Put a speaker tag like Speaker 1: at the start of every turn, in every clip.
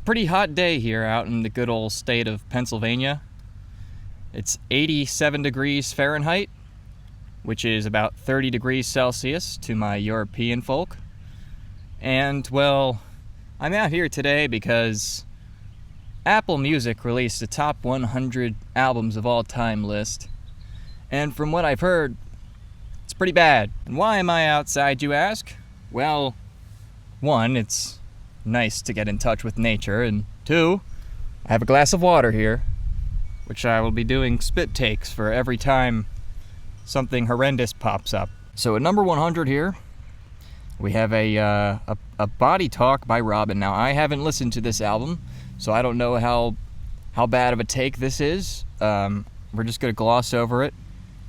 Speaker 1: a pretty hot day here out in the good old state of Pennsylvania. It's 87 degrees Fahrenheit, which is about 30 degrees Celsius to my European folk. And, well, I'm out here today because Apple Music released a top 100 albums of all time list. And from what I've heard, it's pretty bad. And why am I outside, you ask? Well, one, it's nice to get in touch with nature, and two, I have a glass of water here, which I will be doing spit takes for every time something horrendous pops up. So at number 100 here, we have a Body Talk by Robin. Now, I haven't listened to this album, so I don't know how bad of a take this is. We're just going to gloss over it.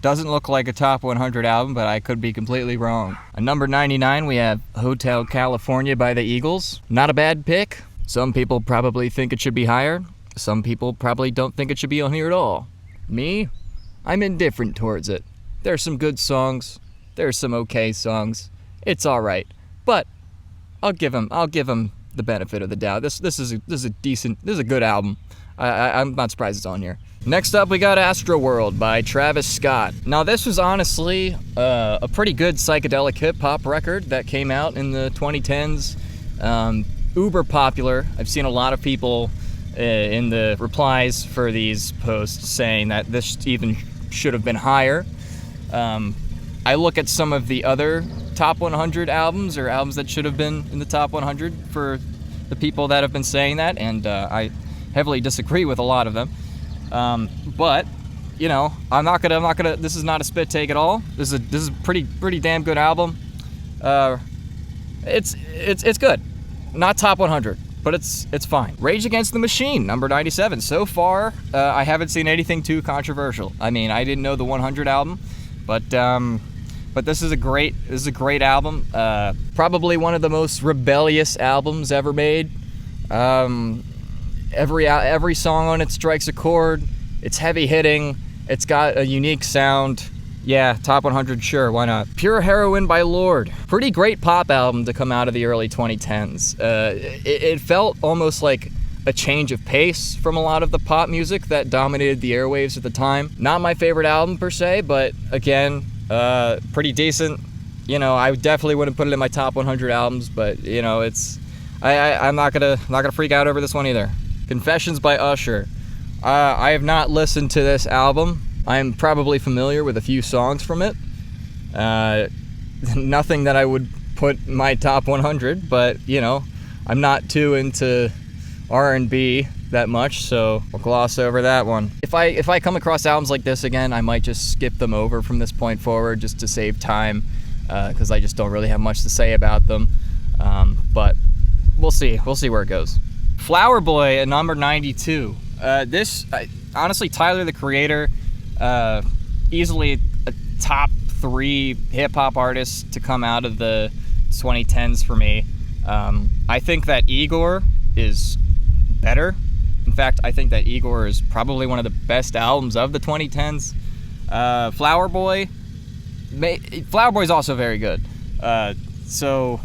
Speaker 1: Doesn't look like a top 100 album, but I could be completely wrong. At number 99, we have Hotel California by the Eagles. Not a bad pick. Some people probably think it should be higher. Some people probably don't think it should be on here at all. Me? I'm indifferent towards it. There's some good songs. There's some okay songs. It's all right. But I'll give him the benefit of the doubt. This is a good album. I'm not surprised it's on here. Next up, we got Astroworld by Travis Scott. Now, this was honestly a pretty good psychedelic hip-hop record that came out in the 2010s. Uber popular. I've seen a lot of people in the replies for these posts saying that this even should have been higher. I look at some of the other top 100 albums, or albums that should have been in the top 100 for the people that have been saying that, and I heavily disagree with a lot of them. But you know, I'm not gonna. This is not a spit take at all. This is pretty damn good album. It's good. Not top 100, but it's fine. Rage Against the Machine, number 97. So far, I haven't seen anything too controversial. I mean, I didn't know the 100 album, but this is a great album. Probably one of the most rebellious albums ever made. Every song on it strikes a chord. It's heavy hitting. It's got a unique sound. Yeah, top 100, sure, why not? Pure Heroin by Lorde. Pretty great pop album to come out of the early 2010s. It felt almost like a change of pace from a lot of the pop music that dominated the airwaves at the time. Not my favorite album per se, but again, pretty decent. You know, I definitely wouldn't put it in my top 100 albums, but you know, I'm not gonna freak out over this one either. Confessions by Usher. I have not listened to this album. I'm probably familiar with a few songs from it. Nothing that I would put in my top 100, but you know, I'm not too into R&B that much, so we'll gloss over that one. If I come across albums like this again, I might just skip them over from this point forward just to save time, because I just don't really have much to say about them. But we'll see where it goes. Flower Boy at number 92. Honestly, Tyler, the Creator, easily a top 3 hip-hop artist to come out of the 2010s for me. I think that Igor is better. In fact, I think that Igor is probably one of the best albums of the 2010s. Flower Boy is also very good. So,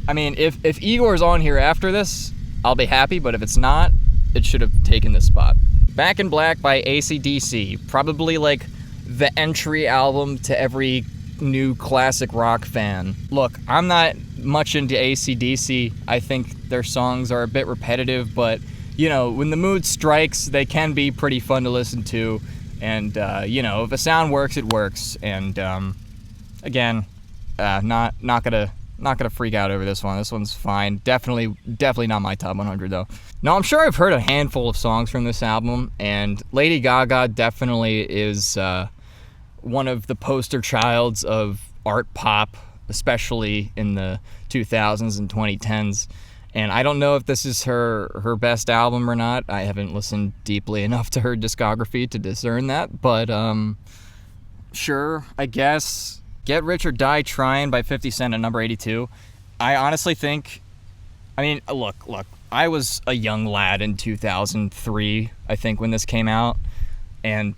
Speaker 1: I mean, if Igor is on here after this, I'll be happy, but if it's not, it should have taken this spot. Back in Black by AC/DC, probably like the entry album to every new classic rock fan. Look, I'm not much into AC/DC. I think their songs are a bit repetitive, but you know, when the mood strikes, they can be pretty fun to listen to. And you know, if a sound works, it works. And again, not gonna freak out over this one. This one's fine. Definitely not my top 100 though. Now, I'm sure I've heard a handful of songs from this album, and Lady Gaga definitely is one of the poster childs of art pop, especially in the 2000s and 2010s. And I don't know if this is her best album or not. I haven't listened deeply enough to her discography to discern that, but sure, I guess. Get Rich or Die Trying by 50 Cent at number 82. I honestly think, I mean, look, I was a young lad in 2003, I think, when this came out, and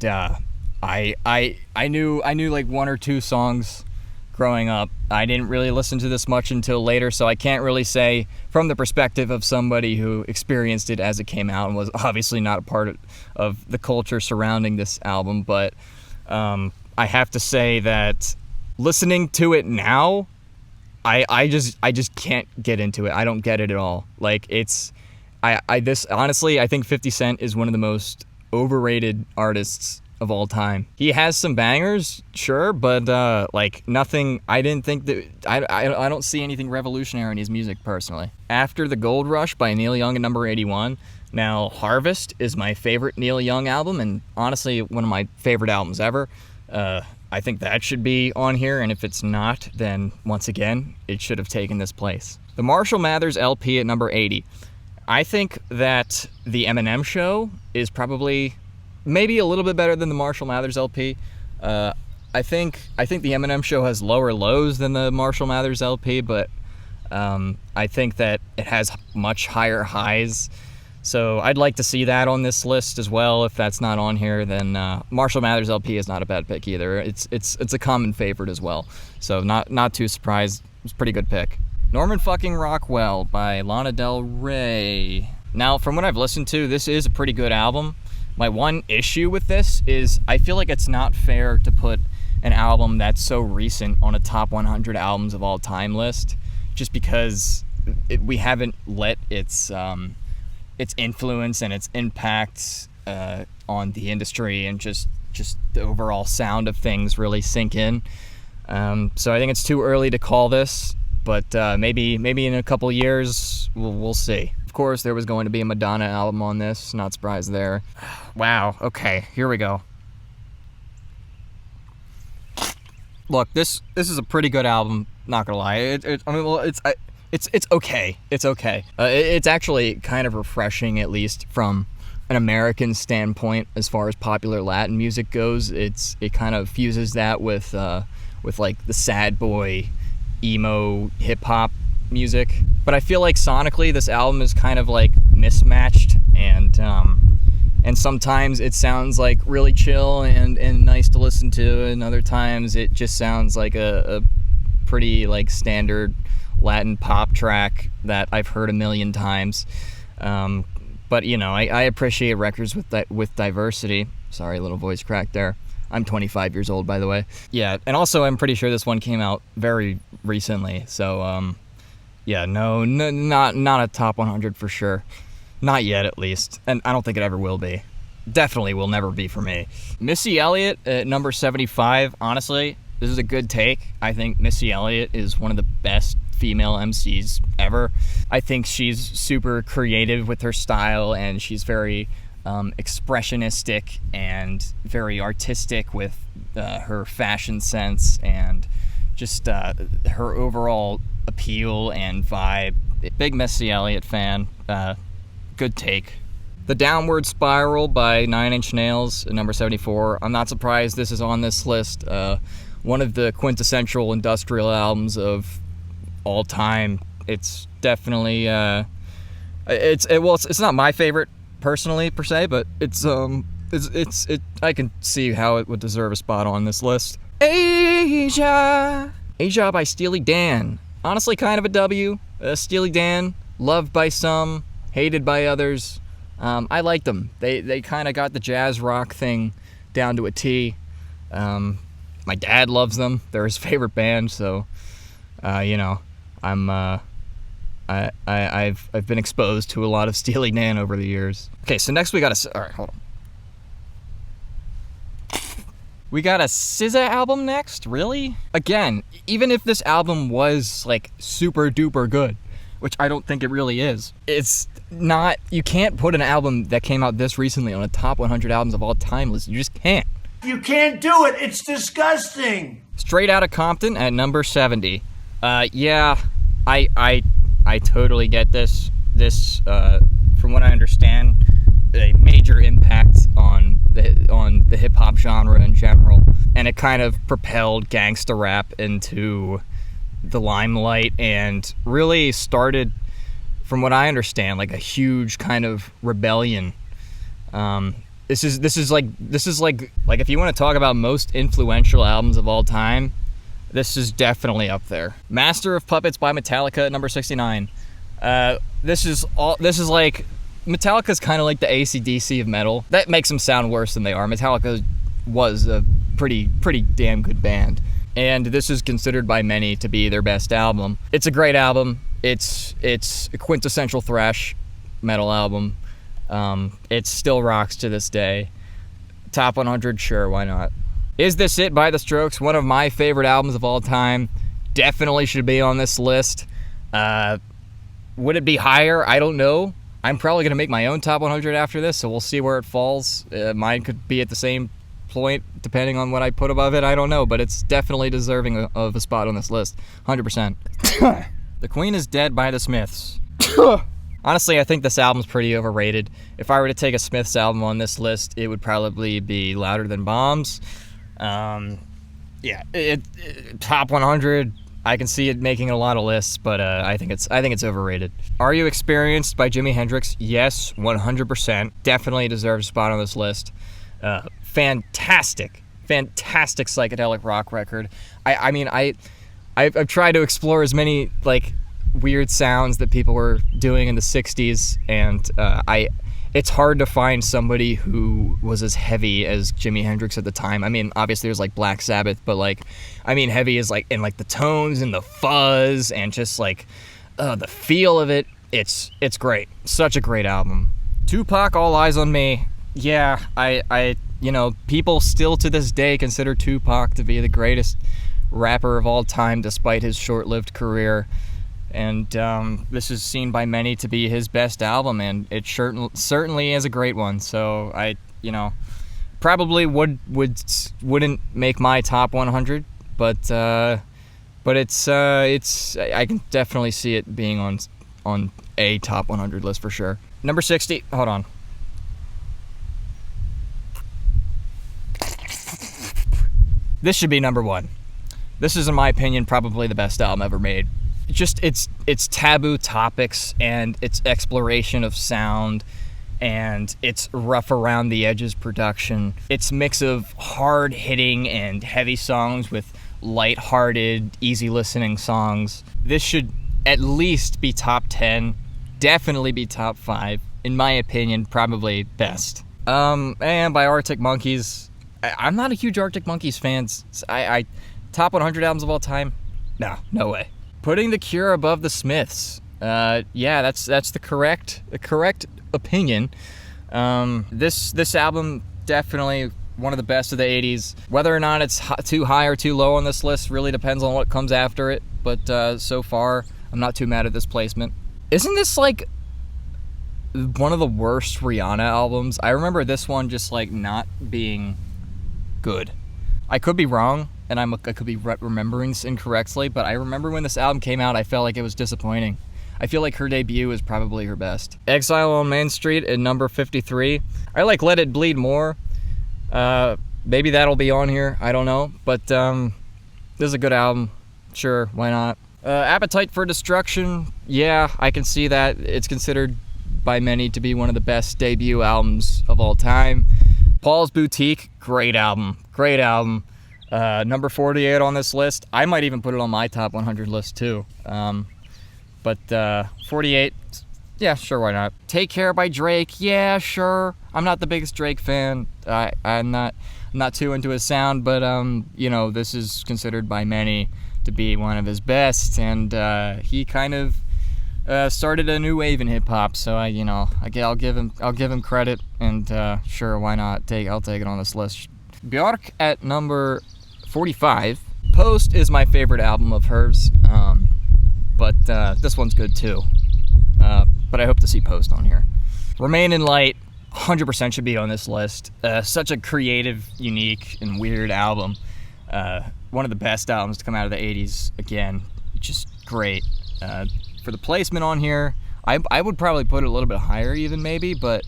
Speaker 1: I knew like one or two songs growing up. I didn't really listen to this much until later, so I can't really say from the perspective of somebody who experienced it as it came out and was obviously not a part of the culture surrounding this album, but I have to say that listening to it now, I just can't get into it. I don't get it at all. Like, honestly, I think 50 Cent is one of the most overrated artists of all time. He has some bangers, sure, but like nothing. I didn't think that. I don't see anything revolutionary in his music personally. After the Gold Rush by Neil Young at number 81. Now, Harvest is my favorite Neil Young album, and honestly, one of my favorite albums ever. I think that should be on here, and if it's not, then once again, it should have taken this place. The Marshall Mathers LP at number 80. I think that the Eminem Show is probably maybe a little bit better than the Marshall Mathers LP. I think the Eminem Show has lower lows than the Marshall Mathers LP, but I think that it has much higher highs. So I'd like to see that on this list as well. If that's not on here, then Marshall Mathers LP is not a bad pick either. It's a common favorite as well. So not too surprised. It's a pretty good pick. Norman fucking Rockwell by Lana Del Rey. Now, from what I've listened to, this is a pretty good album. My one issue with this is I feel like it's not fair to put an album that's so recent on a top 100 albums of all time list, just because we haven't let its influence and its impact on the industry and just the overall sound of things really sink in. So I think it's too early to call this, but maybe in a couple years we'll see. Of course, there was going to be a Madonna album on this. Not surprised there. Wow. Okay, here we go. Look, this is a pretty good album. Not gonna lie. It's okay. It's okay. It's actually kind of refreshing, at least from an American standpoint, as far as popular Latin music goes. It kind of fuses that with like the sad boy, emo, hip hop music. But I feel like sonically, this album is kind of like mismatched, and sometimes it sounds like really chill and nice to listen to, and other times it just sounds like a pretty like standard Latin pop track that I've heard a million times. But you know, I appreciate records with diversity. Sorry, little voice crack there. I'm 25 years old, by the way. Yeah, and also I'm pretty sure this one came out very recently. So yeah, not a top 100 for sure. Not yet, at least, and I don't think it ever will be. Definitely will never be for me. Missy Elliott at number 75. Honestly, this is a good take. I think Missy Elliott is one of the best female MCs ever. I think she's super creative with her style, and she's very expressionistic and very artistic with her fashion sense and just her overall appeal and vibe. Big Missy Elliott fan. Good take. The Downward Spiral by 9 Inch Nails at number 74. I'm not surprised this is on this list. One of the quintessential industrial albums of all time. It's definitely it's not my favorite personally per se, but I can see how it would deserve a spot on this list. Asia by Steely Dan. Honestly, kind of a W. Steely Dan, loved by some, hated by others. I like them. They kind of got the jazz rock thing down to a T. My dad loves them. They're his favorite band, so you know, I've been exposed to a lot of Steely Dan over the years. Okay, so next we got all right, hold on. We got a SZA album next? Really? Again, even if this album was like super duper good, which I don't think it really is, it's not. You can't put an album that came out this recently on a top 100 albums of all time list. You just can't.
Speaker 2: You can't do it. It's disgusting.
Speaker 1: Straight Outta Compton at number 70. Yeah, I totally get this. This, from what I understand, a major impact on the hip hop genre in general, and it kind of propelled gangsta rap into the limelight and really started, from what I understand, like a huge kind of rebellion. This is like if you want to talk about most influential albums of all time, This is definitely up there. Master of Puppets by Metallica at number 69. This is like, Metallica's kind of like the AC/DC of metal. That makes them sound worse than they are. Metallica was a pretty damn good band, and this is considered by many to be their best album. It's a great album. It's a quintessential thrash metal album. It still rocks to this day. Top 100, sure, why not? Is This It by The Strokes, one of my favorite albums of all time. Definitely should be on this list. Would it be higher? I don't know. I'm probably going to make my own top 100 after this, so we'll see where it falls. Mine could be at the same point, depending on what I put above it. I don't know, but it's definitely deserving of a spot on this list. 100%. The Queen is Dead by The Smiths. Honestly, I think this album's pretty overrated. If I were to take a Smiths album on this list, it would probably be Louder Than Bombs. Top 100. I can see it making a lot of lists, but I think it's overrated. Are You Experienced by Jimi Hendrix? Yes, 100%. Definitely deserves a spot on this list. Fantastic psychedelic rock record. I've tried to explore as many like weird sounds that people were doing in the 60s, and it's hard to find somebody who was as heavy as Jimi Hendrix at the time. I mean, obviously there's like Black Sabbath, but heavy is like in like the tones and the fuzz and just like the feel of it. It's great. Such a great album. Tupac, All Eyes on Me. Yeah, I people still to this day consider Tupac to be the greatest rapper of all time despite his short-lived career. And this is seen by many to be his best album, and it certainly is a great one. So I, probably wouldn't make my top 100, but it's I can definitely see it being on a top 100 list for sure. Number 60. Hold on. This should be number 1. This is, in my opinion, probably the best album ever made. Just its taboo topics and its exploration of sound and its rough around the edges production. Its mix of hard hitting and heavy songs with light-hearted, easy listening songs. This should at least be top 10, definitely be top 5. In my opinion, probably best. And by Arctic Monkeys, I'm not a huge Arctic Monkeys fan. I top 100 albums of all time? No way. Putting The Cure above the Smiths. That's the correct opinion. This album, definitely one of the best of the 80s. Whether or not it's too high or too low on this list really depends on what comes after it. But so far, I'm not too mad at this placement. Isn't this like one of the worst Rihanna albums? I remember this one just like not being good. I could be wrong, and I could be remembering this incorrectly, but I remember when this album came out, I felt like it was disappointing. I feel like her debut is probably her best. Exile on Main Street at number 53. I like Let It Bleed more. Maybe that'll be on here. I don't know. But this is a good album. Sure, why not? Appetite for Destruction. Yeah, I can see that. It's considered by many to be one of the best debut albums of all time. Paul's Boutique. Great album. Number 48 on this list. I might even put it on my top 100 list too. But 48, yeah, sure, why not? Take Care by Drake, yeah, sure. I'm not the biggest Drake fan. I'm not too into his sound, but this is considered by many to be one of his best, and he kind of started a new wave in hip hop. So I'll give him credit, and sure, why not? I'll take it on this list. Björk at number 45. Post is my favorite album of hers. But this one's good too. But I hope to see Post on here. Remain in Light, 100% should be on this list. Such a creative, unique, and weird album. One of the best albums to come out of the 80s. Again, just great. For the placement on here, I would probably put it a little bit higher even maybe, but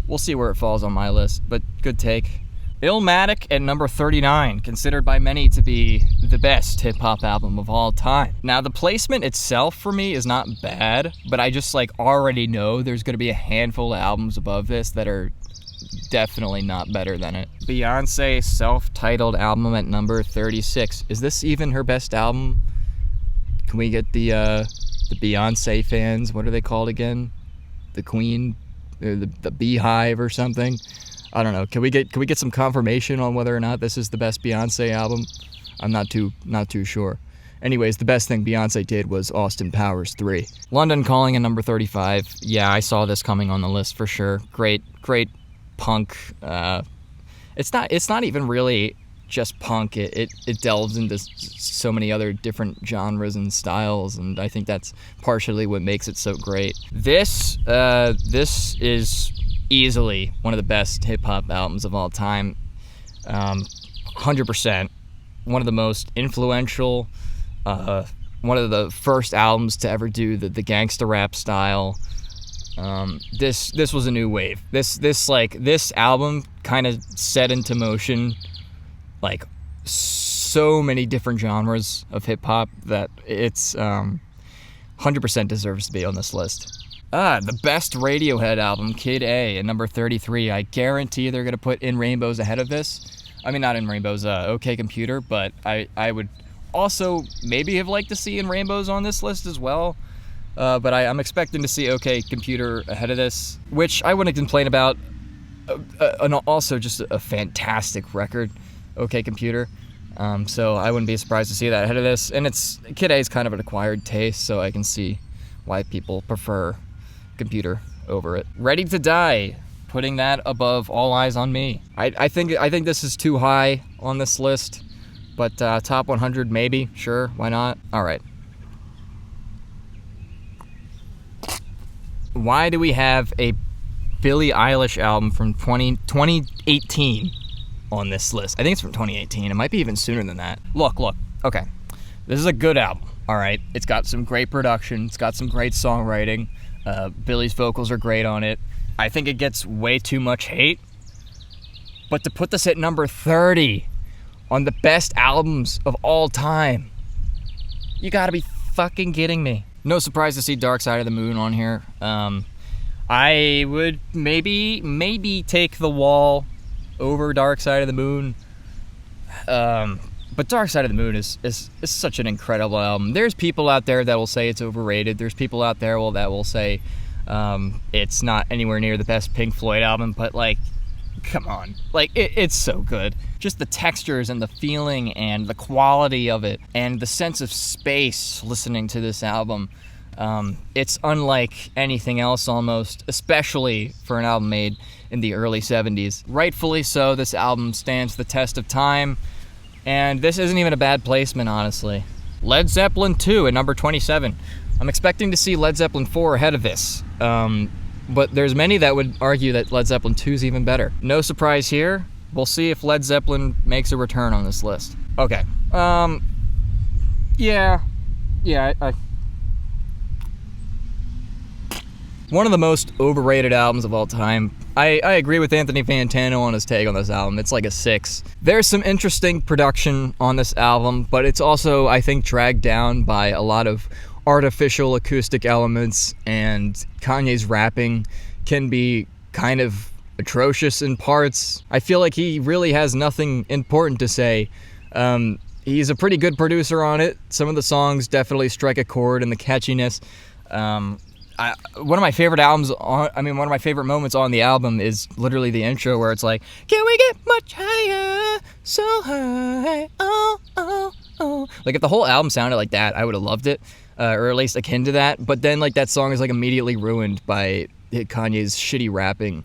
Speaker 1: we'll see where it falls on my list. But good take. Illmatic at number 39, considered by many to be the best hip-hop album of all time. Now, the placement itself for me is not bad, but I just already know there's going to be a handful of albums above this that are definitely not better than it. Beyonce self-titled album at number 36. Is this even her best album? Can we get the Beyonce fans, what are they called again? The Queen, or the Beehive or something? I don't know. Can we get some confirmation on whether or not this is the best Beyonce album? I'm not too sure. Anyways, the best thing Beyonce did was Austin Powers 3. London Calling at number 35. Yeah, I saw this coming on the list for sure. Great punk. It's not even really just punk. It delves into so many other different genres and styles, and I think that's partially what makes it so great. This is easily one of the best hip-hop albums of all time. 100%. One of the most influential, one of the first albums to ever do the gangsta rap style. This was a new wave. This album kind of set into motion like so many different genres of hip hop that it's 100% deserves to be on this list. The best Radiohead album, Kid A, at number 33. I guarantee they're gonna put In Rainbows ahead of this. I mean, not In Rainbows, OK Computer, but I would also maybe have liked to see In Rainbows on this list as well. But I'm expecting to see OK Computer ahead of this, which I wouldn't complain about. And also just a fantastic record, OK Computer. So I wouldn't be surprised to see that ahead of this. And Kid A is kind of an acquired taste, so I can see why people prefer Computer over it. Ready to Die, putting that above All Eyes on Me. I think this is too high on this list, but top 100 maybe, sure, why not? All right. Why do we have a Billie Eilish album from 2018 on this list? I think it's from 2018. It might be even sooner than that. Look. Okay. This is a good album, all right? It's got some great production. It's got some great songwriting. Billie's vocals are great on it. I think it gets way too much hate. But to put this at number 30 on the best albums of all time, you gotta be fucking kidding me. No surprise to see Dark Side of the Moon on here. I would maybe take The Wall over Dark Side of the Moon. But Dark Side of the Moon is such an incredible album. There's people out there that will say it's overrated. There's people out there that will say it's not anywhere near the best Pink Floyd album. But like, come on, like it's so good. Just the textures and the feeling and the quality of it and the sense of space listening to this album. It's unlike anything else almost, especially for an album made in the early 70s. Rightfully so, this album stands the test of time. And this isn't even a bad placement, honestly. Led Zeppelin 2 at number 27. I'm expecting to see Led Zeppelin 4 ahead of this. But there's many that would argue that Led Zeppelin 2 is even better. No surprise here. We'll see if Led Zeppelin makes a return on this list. Okay. Yeah. One of the most overrated albums of all time. I agree with Anthony Fantano on his take on this album. It's like a 6. There's some interesting production on this album, but it's also, I think, dragged down by a lot of artificial acoustic elements, and Kanye's rapping can be kind of atrocious in parts. I feel like he really has nothing important to say. He's a pretty good producer on it. Some of the songs definitely strike a chord in the catchiness. One of my favorite moments on the album is literally the intro where it's like, can we get much higher, so high, oh, oh, oh. Like if the whole album sounded like that, I would have loved it, or at least akin to that. But then like that song is like immediately ruined by Kanye's shitty rapping,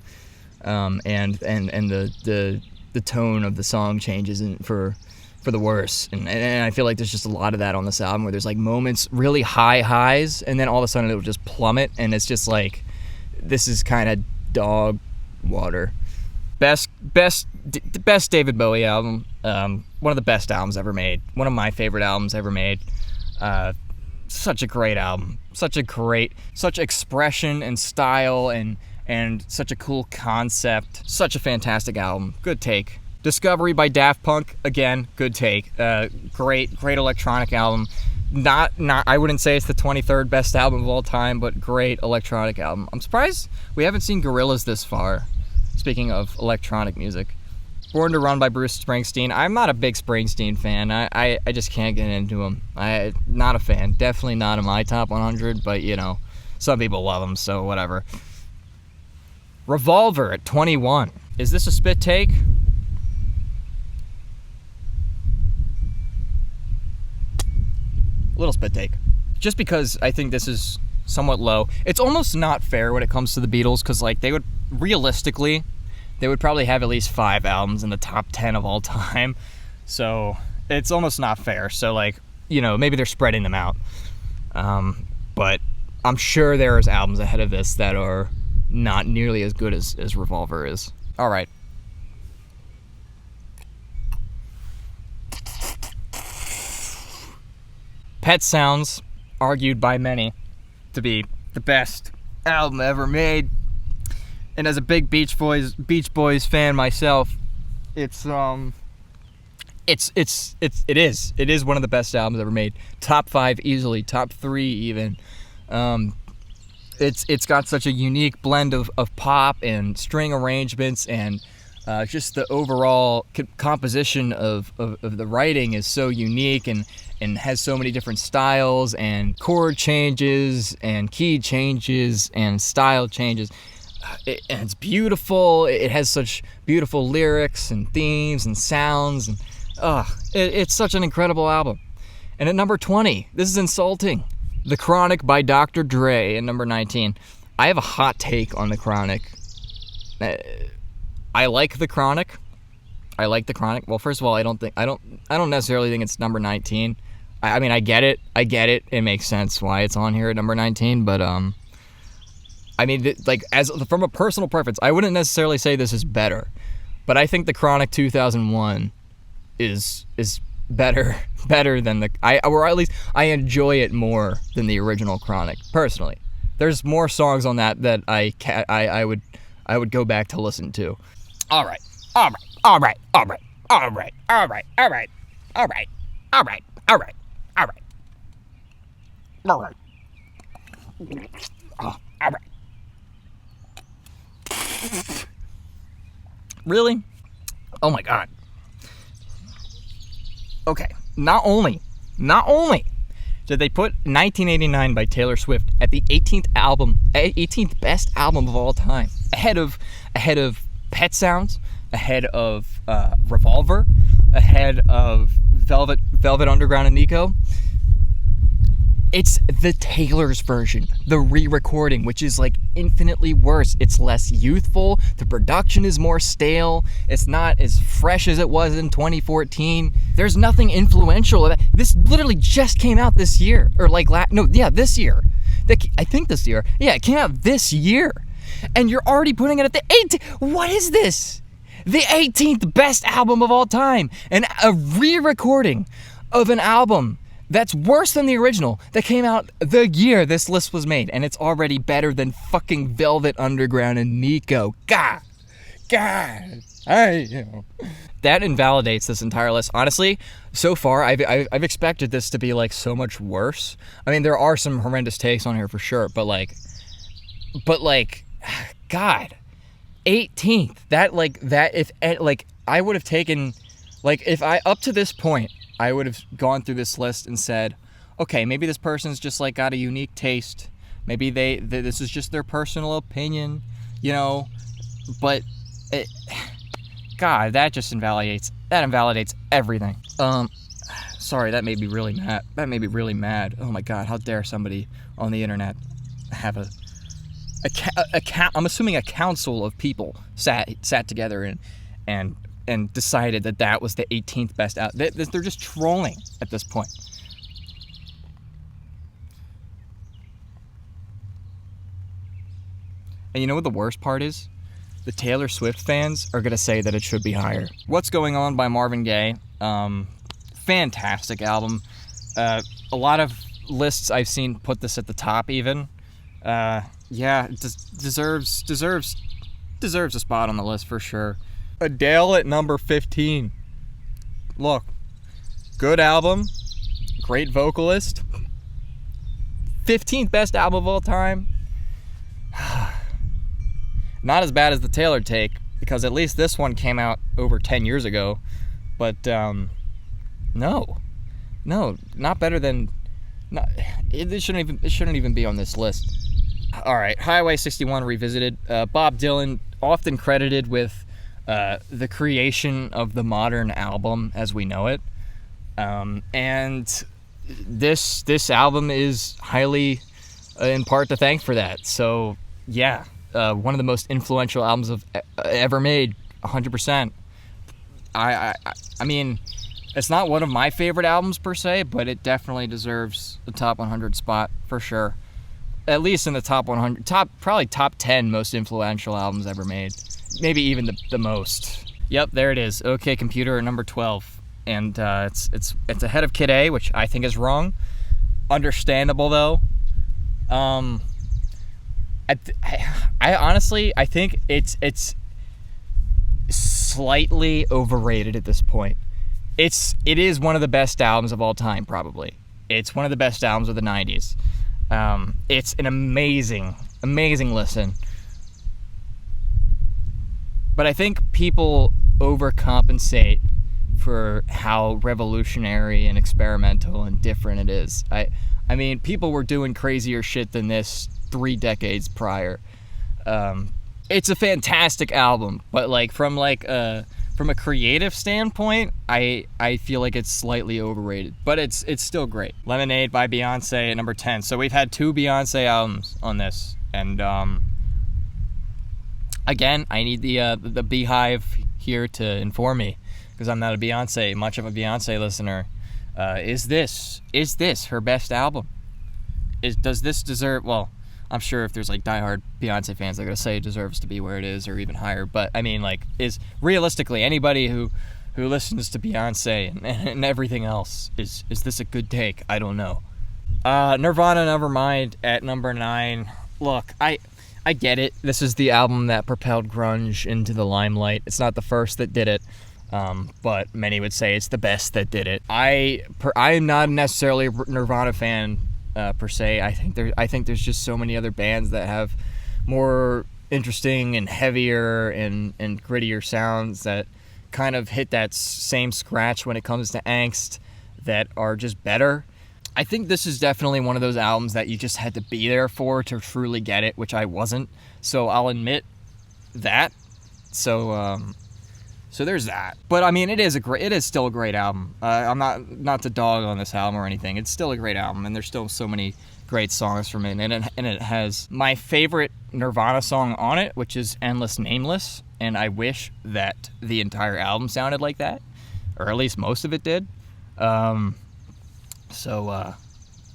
Speaker 1: and the tone of the song changes for the worse, and I feel like there's just a lot of that on this album where there's like moments, really high highs, and then all of a sudden it'll just plummet, and it's just like, this is kind of dog water. Best David Bowie album, one of the best albums ever made, one of my favorite albums ever made. Such a great album, such expression and style, and such a cool concept, such a fantastic album. Good take. Discovery by Daft Punk, again, good take. Great electronic album. Not I wouldn't say it's the 23rd best album of all time, but great electronic album. I'm surprised we haven't seen Gorillaz this far. speaking of electronic music, Born to Run by Bruce Springsteen. I'm not a big Springsteen fan. I just can't get into him. Not a fan. Definitely not in my top 100, but, you know, some people love him, so whatever. Revolver at 21. Is this a spit take? Little spit take. Just because I think this is somewhat low. It's almost not fair when it comes to the Beatles, because, like, they would, realistically, they would probably have at least 5 albums in the top 10 of all time. So it's almost not fair. So, like, you know, maybe they're spreading them out. But I'm sure there's albums ahead of this that are not nearly as good as Revolver is. All right. Pet Sounds, argued by many to be the best album ever made. And as a big Beach Boys fan myself, it is one of the best albums ever made. Top 5 easily, top 3 even. It's got such a unique blend of pop and string arrangements, and just the overall composition of the writing is so unique and has so many different styles and chord changes and key changes and style changes. And it's beautiful. It has such beautiful lyrics and themes and sounds, and it's such an incredible album. And at number 20, this is insulting. The Chronic by Dr. Dre at number 19. I have a hot take on The Chronic. I like The Chronic. Well, first of all, I don't necessarily think it's number 19. I mean, I get it. It makes sense why it's on here at number 19, but I mean, like, as from a personal preference, I wouldn't necessarily say this is better, but I think The Chronic 2001 is better than or at least I enjoy it more than the original Chronic personally. There's more songs on that I would go back to listen to. All right. Really? Oh my god. Okay, not only did they put 1989 by Taylor Swift at the 18th best album of all time, ahead of Pet Sounds, ahead of Revolver, ahead of Velvet Underground and Nico. It's the Taylor's version, the re-recording, which is like infinitely worse. It's less youthful, the production is more stale, it's not as fresh as it was in 2014. There's nothing influential about it. This literally just came out this year, or like this year. I think this year. Yeah, it came out this year. And you're already putting it at the 18th. What is this? The 18th best album of all time. And a re-recording of an album that's worse than the original that came out the year this list was made, and it's already better than fucking Velvet Underground and Nico. God, that invalidates this entire list. Honestly, so far I've expected this to be like so much worse. I mean, there are some horrendous takes on here for sure, but like, God, 18th. I would have taken, like, if I up to this point, I would have gone through this list and said, okay, maybe this person's just like got a unique taste. Maybe this is just their personal opinion, you know. But God, that just invalidates everything. Sorry, that made me really mad. Oh my God, how dare somebody on the internet have I'm assuming a council of people sat together and decided that was the 18th best out. They're just trolling at this point. And you know what the worst part is? The Taylor Swift fans are going to say that it should be higher. What's Going On by Marvin Gaye. Fantastic album. A lot of lists I've seen put this at the top even. It deserves a spot on the list for sure. Adele at number 15. Look, good album, great vocalist, 15th best album of all time. Not as bad as the Taylor take, because at least this one came out over 10 years ago. But no, not better than. It shouldn't even be on this list. All right, Highway 61 Revisited. Bob Dylan, often credited with the creation of the modern album as we know it, and this album is highly in part to thank for that. So yeah, one of the most influential albums of ever made, 100%. I mean, it's not one of my favorite albums per se, but it definitely deserves the top 100 spot for sure. At least in the top 100, probably top 10 most influential albums ever made. Maybe even the most. Yep, there it is. OK Computer at number 12, and it's ahead of Kid A, which I think is wrong. Understandable though. I honestly think it's slightly overrated at this point. It is one of the best albums of all time, probably. It's one of the best albums of the 90s. It's an amazing listen. But I think people overcompensate for how revolutionary and experimental and different it is. I mean, people were doing crazier shit than this 3 decades prior. It's a fantastic album, but like from a creative standpoint, I feel like it's slightly overrated, but it's still great. Lemonade by Beyonce at number 10. So we've had 2 Beyonce albums on this, and again, I need the Beehive here to inform me, because I'm not much of a Beyonce listener. Is this her best album? Does this deserve? Well, I'm sure if there's like diehard Beyonce fans, they're gonna say it deserves to be where it is or even higher. But I mean, like, is realistically anybody who listens to Beyonce and everything else, is this a good take? I don't know. Nirvana Nevermind at number 9. Look, I get it. This is the album that propelled grunge into the limelight. It's not the first that did it, but many would say it's the best that did it. I'm not necessarily a Nirvana fan per se. I think there's just so many other bands that have more interesting and heavier and grittier sounds that kind of hit that same scratch when it comes to angst that are just better. I think this is definitely one of those albums that you just had to be there for to truly get it, which I wasn't. So I'll admit that. So there's that. But I mean, it is still a great album. I'm not to dog on this album or anything. It's still a great album, and there's still so many great songs from it. And it has my favorite Nirvana song on it, which is Endless Nameless. And I wish that the entire album sounded like that, or at least most of it did.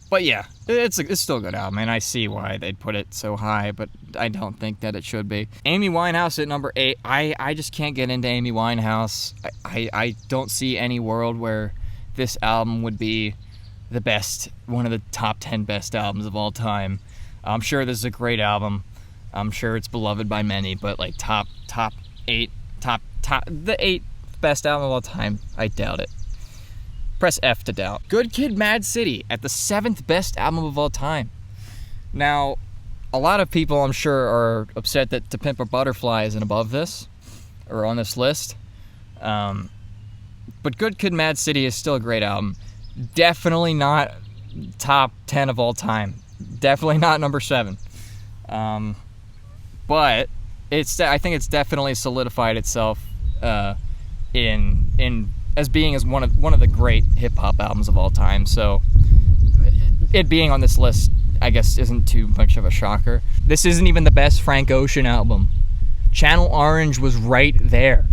Speaker 1: But yeah, it's still a good album, and I see why they'd put it so high, but I don't think that it should be. Amy Winehouse at number 8. I just can't get into Amy Winehouse. I don't see any world where this album would be the best, one of the top 10 best albums of all time. I'm sure this is a great album. I'm sure it's beloved by many, but like top 8, the 8th best album of all time, I doubt it. Press F to doubt. Good Kid, Mad City at the 7th best album of all time. Now, a lot of people, I'm sure, are upset that To Pimp a Butterfly isn't above this, or on this list. But Good Kid, Mad City is still a great album. Definitely not top 10 of all time. Definitely not number 7. But I think it's definitely solidified itself in as being one of the great hip hop albums of all time. So it being on this list, I guess, isn't too much of a shocker. This isn't even the best Frank Ocean album. Channel Orange was right there,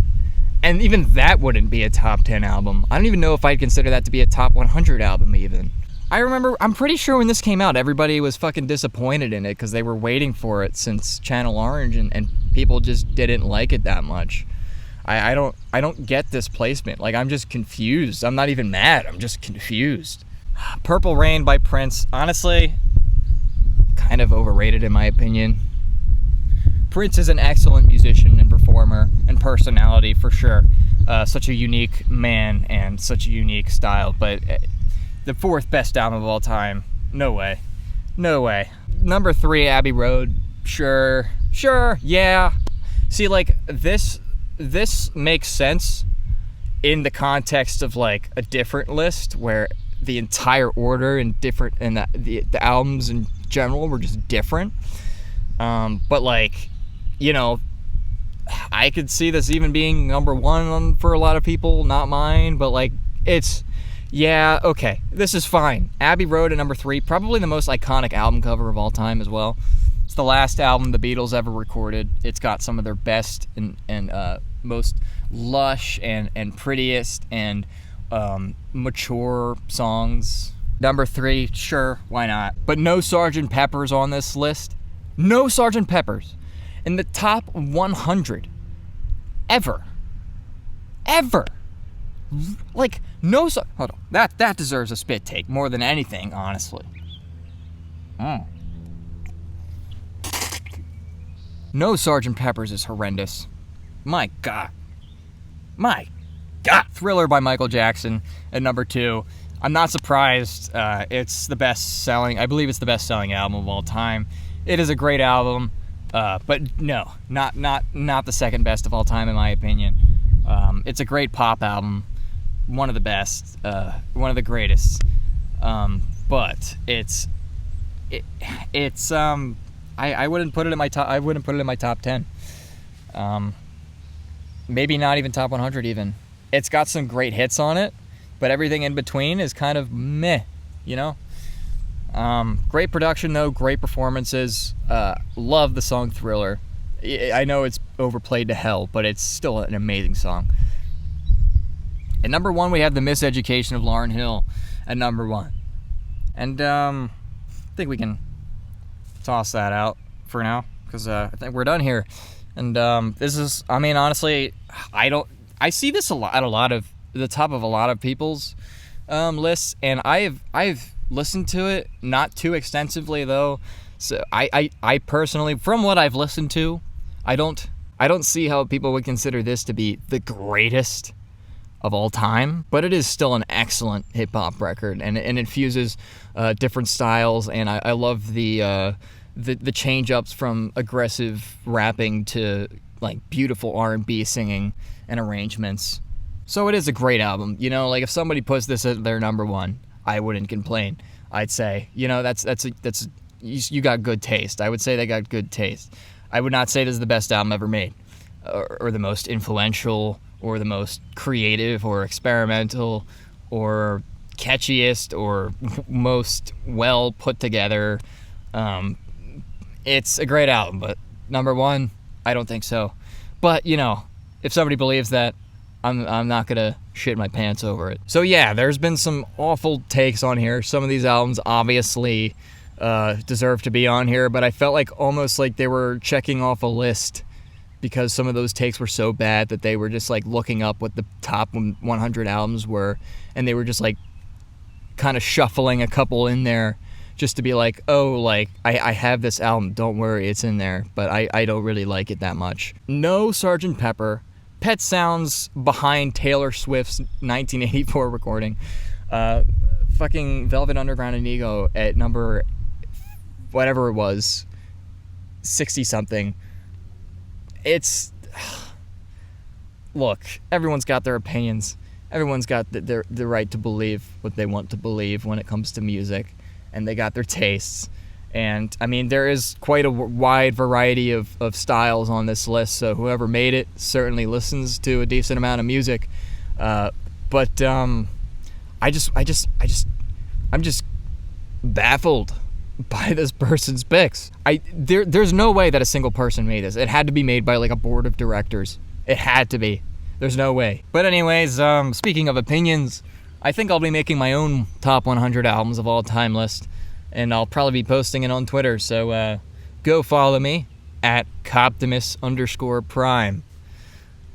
Speaker 1: and even that wouldn't be a top 10 album. I don't even know if I'd consider that to be a top 100 album even. I'm pretty sure when this came out, everybody was fucking disappointed in it because they were waiting for it since Channel Orange, and people just didn't like it that much. I don't get this placement. Like, I'm just confused. I'm not even mad. I'm just confused. Purple Rain by Prince. Honestly, kind of overrated in my opinion. Prince is an excellent musician and performer and personality for sure. Such a unique man and such a unique style. But the 4th best album of all time. No way. No way. Number 3, Abbey Road. Sure, yeah. See, like, this this makes sense in the context of like a different list where the entire order and the albums in general were just different. But like, you know, I could see this even being number one for a lot of people, not mine, but like okay, this is fine. Abbey Road at number 3, probably the most iconic album cover of all time as well. It's the last album the Beatles ever recorded. It's got some of their best and most lush and prettiest and mature songs. Number 3, sure, why not? But no Sgt. Pepper's on this list. No Sgt. Pepper's in the top 100 ever. Like, no. Hold on, that deserves a spit take more than anything, honestly. No Sgt. Pepper's is horrendous. My God. Thriller by Michael Jackson at number 2. I'm not surprised. It's the best-selling. I believe it's the best-selling album of all time. It is a great album, but no, not the second best of all time in my opinion. It's a great pop album, one of the best, one of the greatest. But I wouldn't put it in my top. I wouldn't put it in my top 10. Maybe not even top 100 even. It's got some great hits on it, but everything in between is kind of meh, you know? Great production though, great performances. Love the song Thriller. I know it's overplayed to hell, but it's still an amazing song. At number 1, we have The Miseducation of Lauryn Hill at number 1. And I think we can toss that out for now, because I think we're done here. And this is, I mean, honestly, I see this a lot of the top of a lot of people's lists, and I've listened to it, not too extensively though. So I personally, from what I've listened to, I don't see how people would consider this to be the greatest of all time, but it is still an excellent hip hop record, and it infuses different styles, and I love the change ups from aggressive rapping to like beautiful R&B singing and arrangements. So it is a great album. You know, like if somebody puts this at their number 1, I wouldn't complain. I'd say, you know, you got good taste. I would say they got good taste. I would not say this is the best album ever made, or the most influential, or the most creative, or experimental, or catchiest, or most well put together. It's a great album, but number 1, I don't think so. But, you know, if somebody believes that, I'm not gonna shit my pants over it. So yeah, there's been some awful takes on here. Some of these albums obviously deserve to be on here, but I felt like almost like they were checking off a list because some of those takes were so bad that they were just like looking up what the top 100 albums were, and they were just like kind of shuffling a couple in there just to be like, oh, like, I have this album, don't worry, it's in there, but I don't really like it that much. No Sgt. Pepper. Pet Sounds behind Taylor Swift's 1984 recording. Fucking Velvet Underground and Ego at number, whatever it was, 60-something. It's... Look, everyone's got their opinions. Everyone's got the right to believe what they want to believe when it comes to music. And they got their tastes. And, I mean, there is quite a wide variety of styles on this list, so whoever made it certainly listens to a decent amount of music. But I'm just baffled by this person's picks. There's no way that a single person made this. It had to be made by, like, a board of directors. It had to be. There's no way. But anyways, speaking of opinions, I think I'll be making my own top 100 albums of all time list. And I'll probably be posting it on Twitter, so go follow me at Coptimus_Prime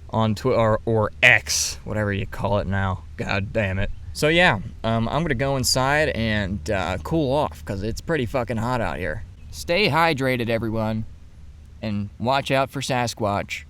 Speaker 1: on Twitter, or X, whatever you call it now. God damn it. So yeah, I'm gonna go inside and cool off, because it's pretty fucking hot out here. Stay hydrated, everyone, and watch out for Sasquatch.